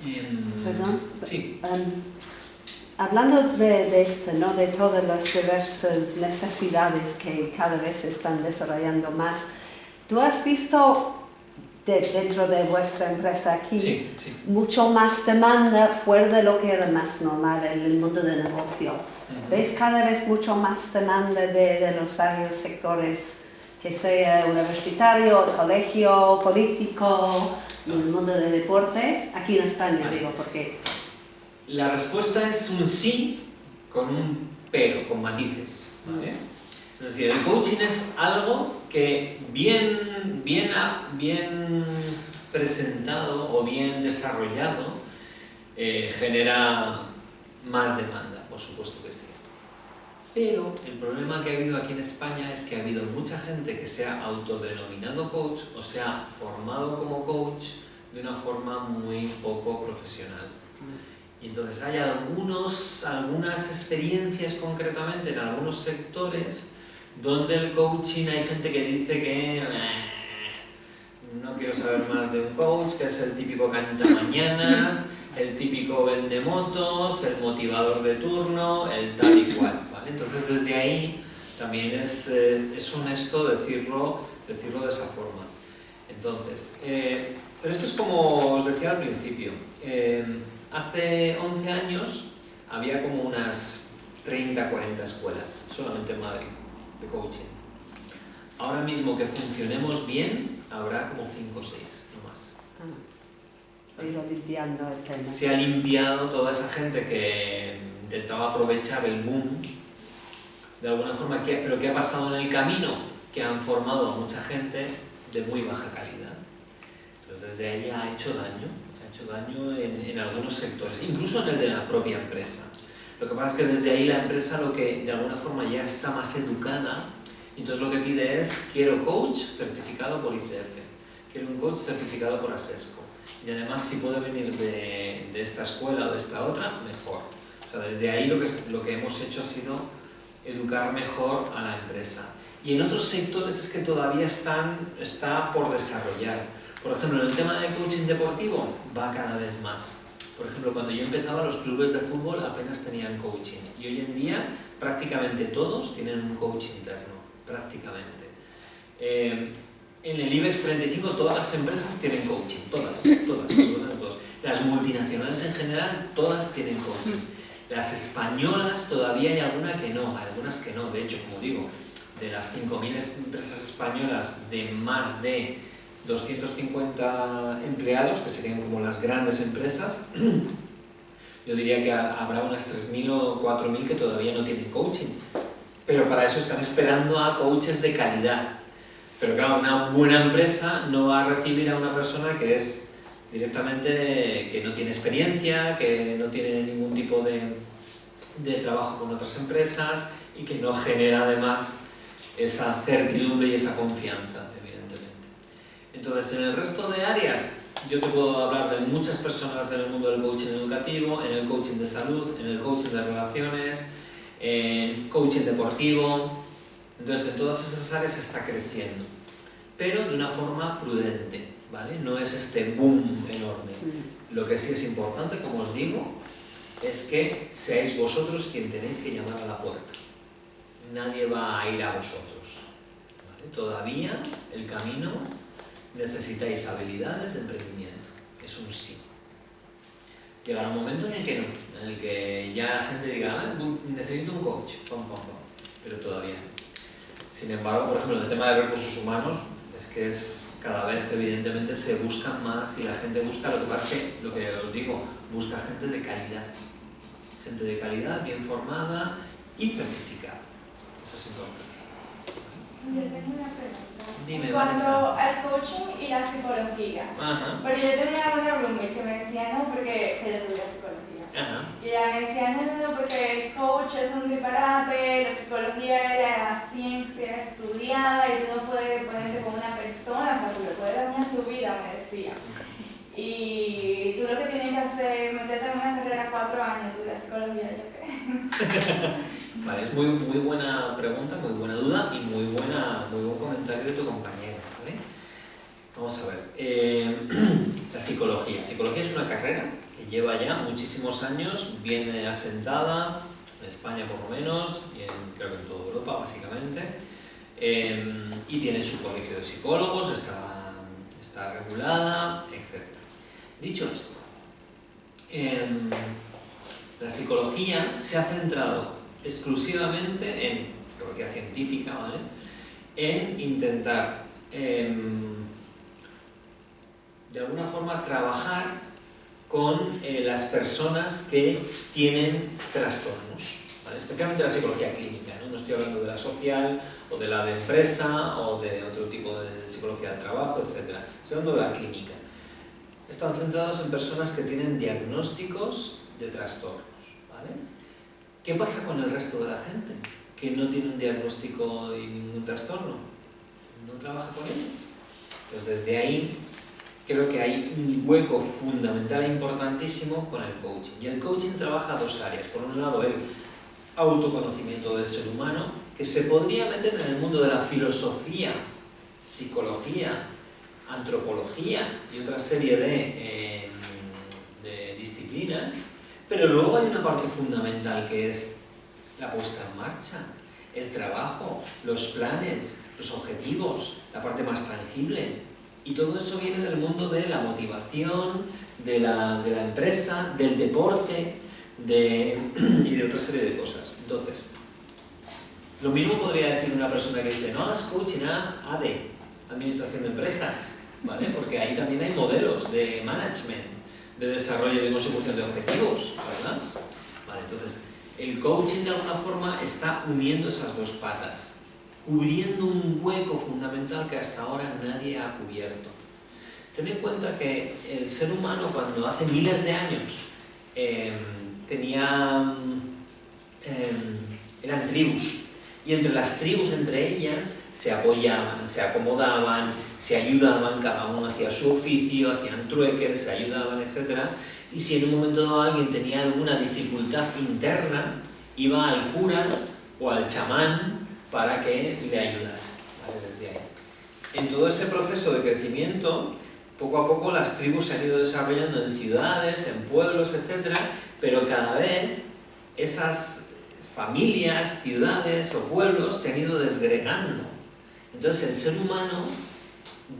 Perdón. Sí. Hablando de esto, ¿no? De todas las diversas necesidades que cada vez se están desarrollando más, ¿tú has visto dentro de vuestra empresa aquí mucho más demanda fuera de lo que era más normal en el mundo del negocio? ¿Ves cada vez mucho más demanda de los varios sectores, que sea universitario, colegio, político, y el mundo del deporte? Aquí en España, digo, porque... La respuesta es un sí con un pero, con matices, ¿vale? Es decir, el coaching es algo que bien presentado o bien desarrollado genera más demanda, por supuesto que sí. Pero el problema que ha habido aquí en España es que ha habido mucha gente que se ha autodenominado coach o se ha formado como coach de una forma muy poco profesional. Y entonces hay algunas experiencias concretamente en algunos sectores donde el coaching hay gente que dice que no quiero saber más de un coach, que es el típico cantamañanas, el típico vendemotos, el motivador de turno, el tal y cual, ¿vale? Entonces desde ahí también es honesto decirlo de esa forma. Entonces, pero esto es como os decía al principio. Hace 11 años había como unas 30, 40 escuelas, solamente en Madrid, de coaching. Ahora mismo que funcionemos bien, habrá como 5 o 6, no más. Se ha ido limpiando el tema. Se ha limpiado toda esa gente que intentaba aprovechar el boom, de alguna forma, pero ¿qué ha pasado en el camino? Que han formado a mucha gente de muy baja calidad. Entonces desde ahí ha hecho daño en algunos sectores, incluso en el de la propia empresa. Lo que pasa es que desde ahí la empresa lo que de alguna forma ya está más educada, entonces lo que pide es: quiero coach certificado por ICF, quiero un coach certificado por ASESCO, y además si puede venir de esta escuela o de esta otra, mejor. O sea, desde ahí lo que hemos hecho ha sido educar mejor a la empresa. Y en otros sectores es que todavía está por desarrollar. Por ejemplo, en el tema de coaching deportivo va cada vez más. Por ejemplo, cuando yo empezaba, los clubes de fútbol apenas tenían coaching. Y hoy en día prácticamente todos tienen un coach interno, prácticamente. En el IBEX 35 todas las empresas tienen coaching, todas. Las multinacionales en general, todas tienen coaching. Las españolas todavía hay algunas que no. De hecho, como digo, de las 5.000 empresas españolas de más de 250 empleados, que serían como las grandes empresas, yo diría que habrá unas 3.000 o 4.000 que todavía no tienen coaching, pero para eso están esperando a coaches de calidad. Pero claro, una buena empresa no va a recibir a una persona que es directamente que no tiene experiencia, que no tiene ningún tipo de trabajo con otras empresas y que no genera además esa certidumbre y esa confianza. Entonces, en el resto de áreas, yo te puedo hablar de muchas personas en el mundo del coaching educativo, en el coaching de salud, en el coaching de relaciones, en coaching deportivo. Entonces, en todas esas áreas está creciendo, pero de una forma prudente, ¿vale? No es este boom enorme. Lo que sí es importante, como os digo, es que seáis vosotros quien tenéis que llamar a la puerta. Nadie va a ir a vosotros, ¿vale? Todavía el camino... necesitáis habilidades de emprendimiento, es un sí. Llegará un momento en el que no, en el que ya la gente diga: necesito un coach, pero todavía no. Sin embargo, por ejemplo, en el tema de recursos humanos, es que cada vez evidentemente se buscan más y la gente busca, lo que pasa es que, lo que os digo, busca gente de calidad, bien formada y certificada. Eso es importante. Yo tengo una pregunta. Dime, cuando el coaching y la psicología. Pero yo tenía una roommate que me decía no porque ella estudia psicología. Y ella me decía no, porque el coach es un disparate, la psicología era la ciencia estudiada y tú no puedes ponerte con una persona, o sea, tú le puedes dañar su vida, me decía. Y tú lo que tienes que hacer es meterte en una carrera 4 años, estudiar psicología, yo qué. Vale, es muy buena pregunta, muy buena duda y muy buen comentario de tu compañero, ¿vale? Vamos a ver. La psicología. Psicología es una carrera que lleva ya muchísimos años, viene asentada, en España por lo menos, y creo que en toda Europa básicamente, y tiene su colegio de psicólogos, está regulada, etc. Dicho esto, la psicología se ha centrado exclusivamente en psicología científica, ¿vale? En intentar de alguna forma trabajar con las personas que tienen trastornos, ¿vale? Especialmente la psicología clínica, ¿no? No estoy hablando de la social o de la de empresa o de otro tipo de psicología del trabajo, etc. Estoy hablando de la clínica. Están centrados en personas que tienen diagnósticos de trastornos, ¿vale? ¿Qué pasa con el resto de la gente que no tiene un diagnóstico y ningún trastorno? ¿No trabaja con ellos? Pues desde ahí creo que hay un hueco fundamental e importantísimo con el coaching. Y el coaching trabaja dos áreas. Por un lado, el autoconocimiento del ser humano, que se podría meter en el mundo de la filosofía, psicología, antropología y otra serie de disciplinas, pero luego hay una parte fundamental que es la puesta en marcha, el trabajo, los planes, los objetivos, la parte más tangible. Y todo eso viene del mundo de la motivación, de la empresa, del deporte y de otra serie de cosas. Entonces, lo mismo podría decir una persona que dice, no hagas coaching, haz AD, Administración de Empresas, ¿vale? Porque ahí también hay modelos de management, de desarrollo y de consecución de objetivos, ¿verdad? Vale, entonces, el coaching de alguna forma está uniendo esas dos patas, cubriendo un hueco fundamental que hasta ahora nadie ha cubierto. Ten en cuenta que el ser humano, cuando hace miles de años eran tribus, y entre las tribus, entre ellas, se apoyaban, se acomodaban, se ayudaban, cada uno hacía su oficio, hacían trueques, se ayudaban, etc. Y si en un momento dado alguien tenía alguna dificultad interna, iba al cura o al chamán para que le ayudase, ¿vale? Desde ahí. En todo ese proceso de crecimiento, poco a poco las tribus se han ido desarrollando en ciudades, en pueblos, etc. Pero cada vez esas familias, ciudades o pueblos se han ido desgregando. Entonces el ser humano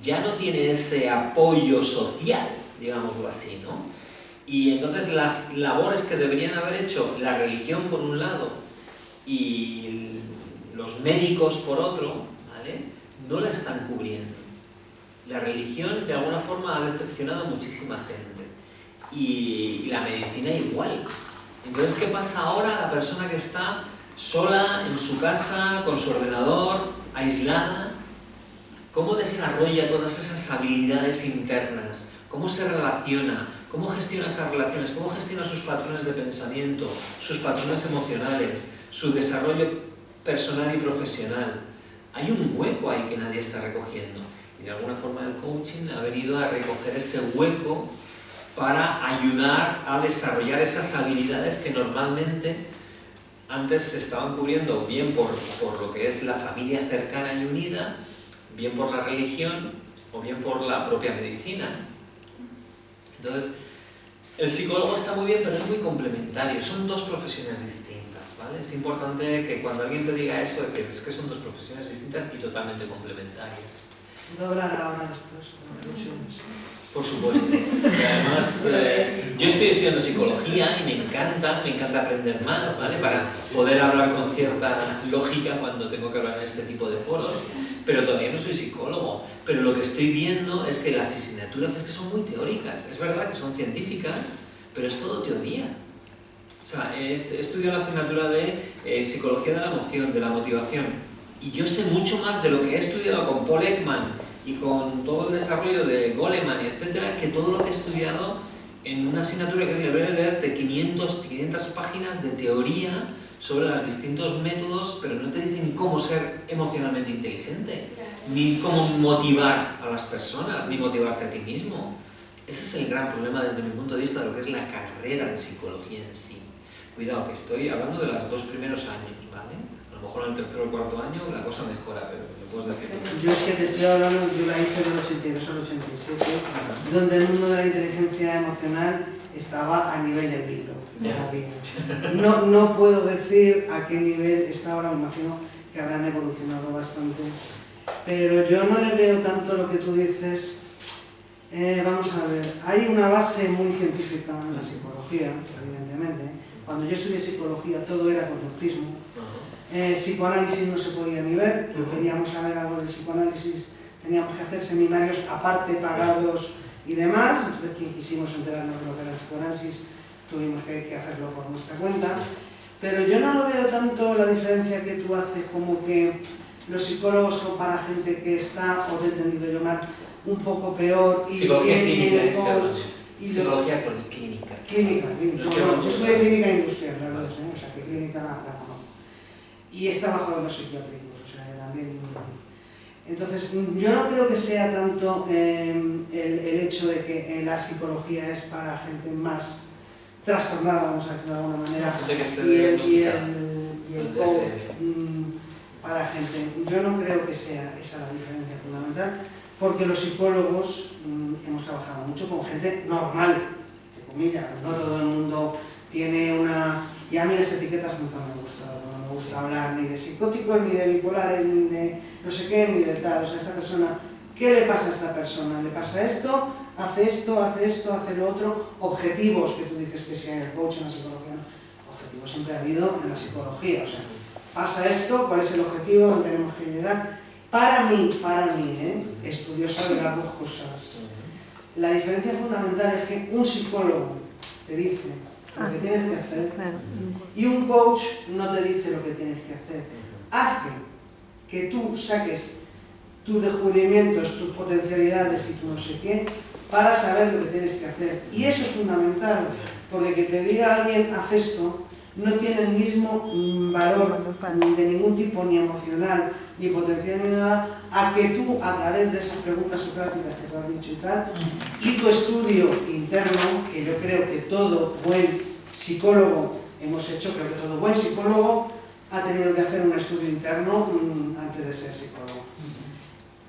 ya no tiene ese apoyo social, digámoslo así, ¿no? Y entonces las labores que deberían haber hecho la religión por un lado y los médicos por otro, ¿vale? No la están cubriendo. La religión de alguna forma ha decepcionado a muchísima gente y la medicina igual. Entonces, ¿qué pasa ahora? La persona que está sola en su casa, con su ordenador, aislada, ¿cómo desarrolla todas esas habilidades internas? ¿Cómo se relaciona? ¿Cómo gestiona esas relaciones? ¿Cómo gestiona sus patrones de pensamiento, sus patrones emocionales, su desarrollo personal y profesional? Hay un hueco ahí que nadie está recogiendo. Y de alguna forma el coaching ha venido a recoger ese hueco para ayudar a desarrollar esas habilidades que normalmente antes se estaban cubriendo bien por lo que es la familia cercana y unida, bien por la religión o bien por la propia medicina. Entonces, el psicólogo está muy bien, pero es muy complementario. Son dos profesiones distintas, ¿vale? Es importante que cuando alguien te diga eso, decir, es que son dos profesiones distintas y totalmente complementarias. No hablar ahora después, conclusiones. Por supuesto. Y además, yo estoy estudiando psicología y me encanta aprender más, ¿vale? Para poder hablar con cierta lógica cuando tengo que hablar en este tipo de foros, pero todavía no soy psicólogo. Pero lo que estoy viendo es que las asignaturas es que son muy teóricas. Es verdad que son científicas, pero es todo teoría. O sea, he estudiado la asignatura de psicología de la emoción, de la motivación, y yo sé mucho más de lo que he estudiado con Paul Ekman y con todo el desarrollo de Goleman, etcétera, que todo lo que he estudiado en una asignatura que es leerte 500 páginas de teoría sobre los distintos métodos, pero no te dicen cómo ser emocionalmente inteligente, ni cómo motivar a las personas, ni motivarte a ti mismo. Ese es el gran problema desde mi punto de vista de lo que es la carrera de psicología en sí. Cuidado, que estoy hablando de los 2 primeros años, ¿vale? A lo lo mejor en el tercer o cuarto año la cosa mejora, pero lo puedes decir tú. Yo es que te estoy hablando, yo la hice del 82 al 87, donde el mundo de la inteligencia emocional estaba a nivel del libro todavía. No puedo decir a qué nivel está ahora, me imagino que habrán evolucionado bastante. Pero yo no le veo tanto lo que tú dices. Vamos a ver, hay una base muy científica en la psicología, evidentemente. Cuando yo estudié psicología todo era conductismo. Psicoanálisis no se podía ni ver, queríamos saber algo del psicoanálisis, teníamos que hacer seminarios aparte, pagados y demás. Entonces, quien quisimos enterarnos de lo que era el psicoanálisis, tuvimos que hacerlo por nuestra cuenta. Pero yo no lo veo tanto la diferencia que tú haces como que los psicólogos son para gente que está, o te he entendido yo mal, un poco peor y psicología clínica, psicología clínica. Clínica. Yo estudié clínica industrial, la verdad, o sea que clínica la conozco. Y está bajo los psiquiátricos, o sea, también. Entonces, yo no creo que sea tanto el hecho de que la psicología es para gente más trastornada, vamos a decirlo de alguna manera, y el coach para gente. Yo no creo que sea esa la diferencia fundamental, porque los psicólogos hemos trabajado mucho con gente normal, entre comillas, no todo el mundo tiene una... Y a mí las etiquetas nunca me han gustado, no me gusta hablar ni de psicóticos, ni de bipolares, ni de no sé qué, ni de tal. O sea, esta persona, ¿qué le pasa a esta persona? ¿Le pasa esto? ¿Hace esto? ¿Hace esto? ¿Hace lo otro? Objetivos, que tú dices que si en el coach, en la psicología, no. Objetivos siempre ha habido en la psicología, o sea, pasa esto, ¿cuál es el objetivo? ¿Dónde tenemos que llegar? Para mí, estudiosa de las dos cosas. La diferencia fundamental es que un psicólogo te dice lo que tienes que hacer y un coach no te dice lo que tienes que hacer. Hace que tú saques tus descubrimientos, tus potencialidades y tu no sé qué para saber lo que tienes que hacer. Y eso es fundamental, porque que te diga alguien haz esto no tiene el mismo valor de ningún tipo, ni emocional, ni potencial, ni nada, a que tú, a través de esas preguntas socráticas que tú has dicho y tal, y tu estudio interno, que yo creo que todo buen psicólogo hemos hecho, creo que todo buen psicólogo ha tenido que hacer un estudio interno antes de ser psicólogo.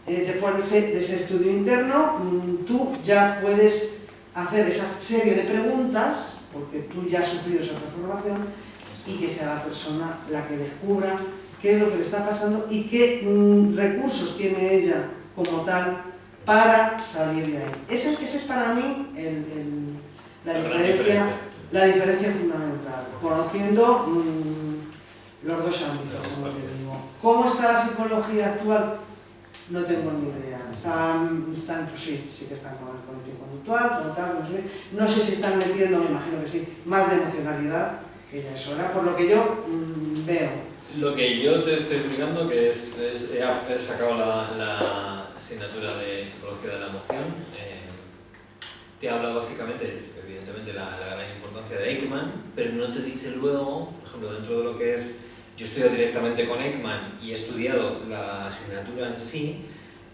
Después de ese estudio interno, tú ya puedes hacer esa serie de preguntas, porque tú ya has sufrido esa transformación, y que sea la persona la que descubra qué es lo que le está pasando y qué recursos tiene ella como tal para salir de ahí. Ese es para mí la diferencia fundamental, conociendo los dos ámbitos, como te digo. ¿Cómo está la psicología actual? No tengo ni idea. Sí que están con el cognitivo conductual, no sé si están metiendo, me imagino que sí, más de emocionalidad, que ya es hora, por lo que yo veo. Lo que yo te estoy explicando, que he sacado la asignatura de Psicología de la Emoción, te habla básicamente, evidentemente, la gran importancia de Ekman, pero no te dice luego, por ejemplo, dentro de lo que es, yo he estudiado directamente con Ekman y he estudiado la asignatura en sí,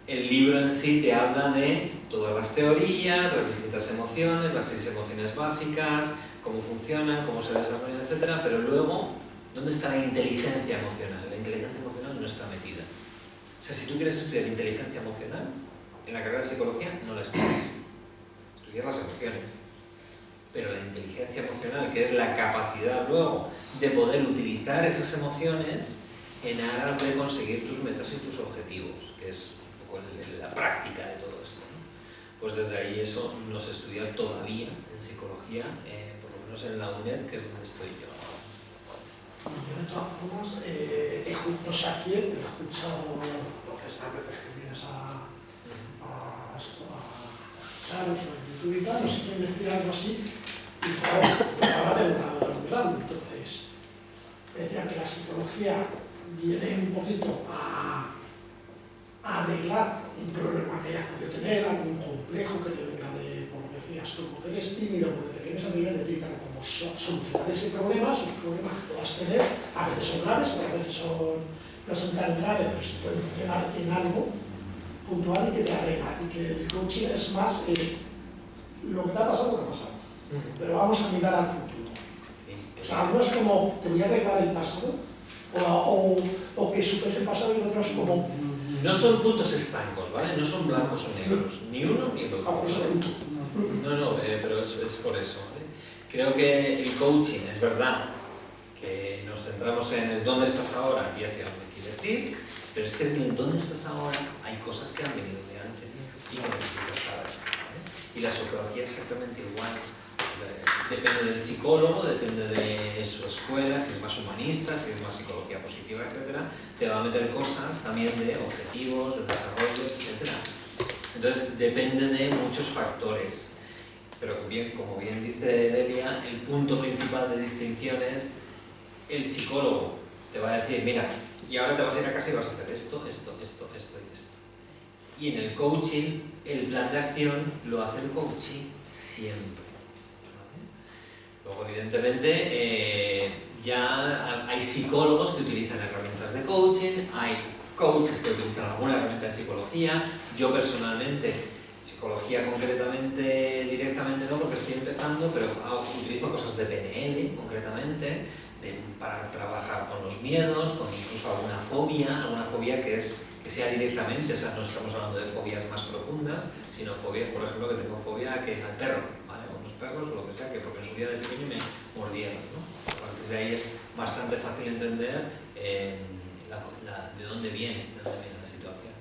el libro en sí te habla de todas las teorías, las distintas emociones, las 6 emociones básicas, cómo funcionan, cómo se desarrollan, etc. Pero luego, ¿dónde está la inteligencia emocional? La inteligencia emocional no está metida. O sea, si tú quieres estudiar inteligencia emocional, en la carrera de psicología no la estudias. Estudias las emociones. Pero la inteligencia emocional, que es la capacidad luego de poder utilizar esas emociones en aras de conseguir tus metas y tus objetivos, que es un poco la práctica de todo esto, ¿no? Pues desde ahí eso no se estudia todavía en psicología, por lo menos en la UNED, que es donde estoy yo. Yo de todas formas, no sé a quién, he escuchado lo que esta vez que vienes a Charos o en YouTube y tal, no sé quién decía algo así, y hablaba de una muy grande. Entonces, decía que la psicología viene un poquito a arreglar un problema que hayas podido tener, algún complejo que te venga de, por lo que decías tú, porque eres tímido, porque te quieres amigar de ti, como solucionar ese problema, esos problemas que puedas tener, a veces son graves, a veces no son tan graves, pero se pueden frenar en algo puntual y que te arregla, y que el coaching es más lo que te ha pasado, te ha pasado, pero vamos a mirar al futuro. O sea, no es como te voy a arreglar el pasado, o que supes el pasado y otras como... No son puntos estancos, ¿vale? No son blancos o negros, ni uno ni el otro. No, pero es por eso, ¿vale? Creo que el coaching, es verdad, que nos centramos en el dónde estás ahora y hacia dónde quieres ir, pero es que en el dónde estás ahora hay cosas que han venido de antes y que necesitas saber, ¿vale? Y la psicología es exactamente igual. Depende del psicólogo, depende de su escuela, si es más humanista, si es más psicología positiva, etc. Te va a meter cosas también de objetivos, de desarrollo, etc. Entonces depende de muchos factores. Pero bien, como bien dice Delia, el punto principal de distinción es el psicólogo te va a decir, mira, y ahora te vas a ir a casa y vas a hacer esto, esto, esto, esto y esto. Y en el coaching, el plan de acción lo hace el coaching siempre. Luego, evidentemente, ya hay psicólogos que utilizan herramientas de coaching, hay coaches que utilizan alguna herramienta de psicología. Yo personalmente, psicología concretamente, directamente no, porque estoy empezando, pero utilizo cosas de PNL concretamente, para trabajar con los miedos, con incluso alguna fobia que sea directamente, o sea, no estamos hablando de fobias más profundas, sino fobias, por ejemplo, que tengo fobia al perro, ¿vale? O los perros o lo que sea, que porque en su día de pequeño me mordieron, ¿no? A partir de ahí es bastante fácil entender de dónde viene la situación.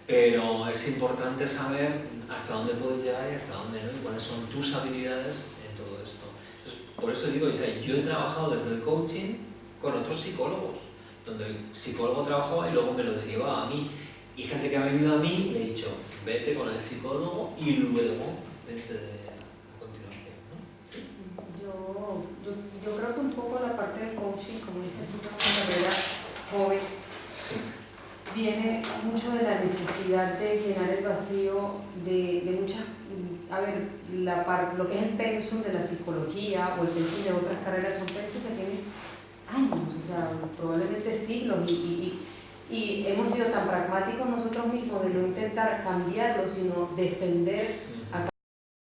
Pero es importante saber hasta dónde puedes llegar y hasta dónde no, y cuáles son tus habilidades en todo esto. Entonces, por eso digo, yo he trabajado desde el coaching con otros psicólogos, donde el psicólogo trabajaba y luego me lo derivaba a mí. Y gente que ha venido a mí le he dicho, vete con el psicólogo y luego vete a continuación, ¿no? Sí. Yo creo que un poco la parte del coaching, como dices tú, una carrera joven, sí, viene mucho de la necesidad de llenar el vacío de muchas, a ver, lo que es el pensum de la psicología o el pensum de otras carreras son pensum que tienen años, o sea, probablemente siglos, y hemos sido tan pragmáticos nosotros mismos de no intentar cambiarlo, sino defender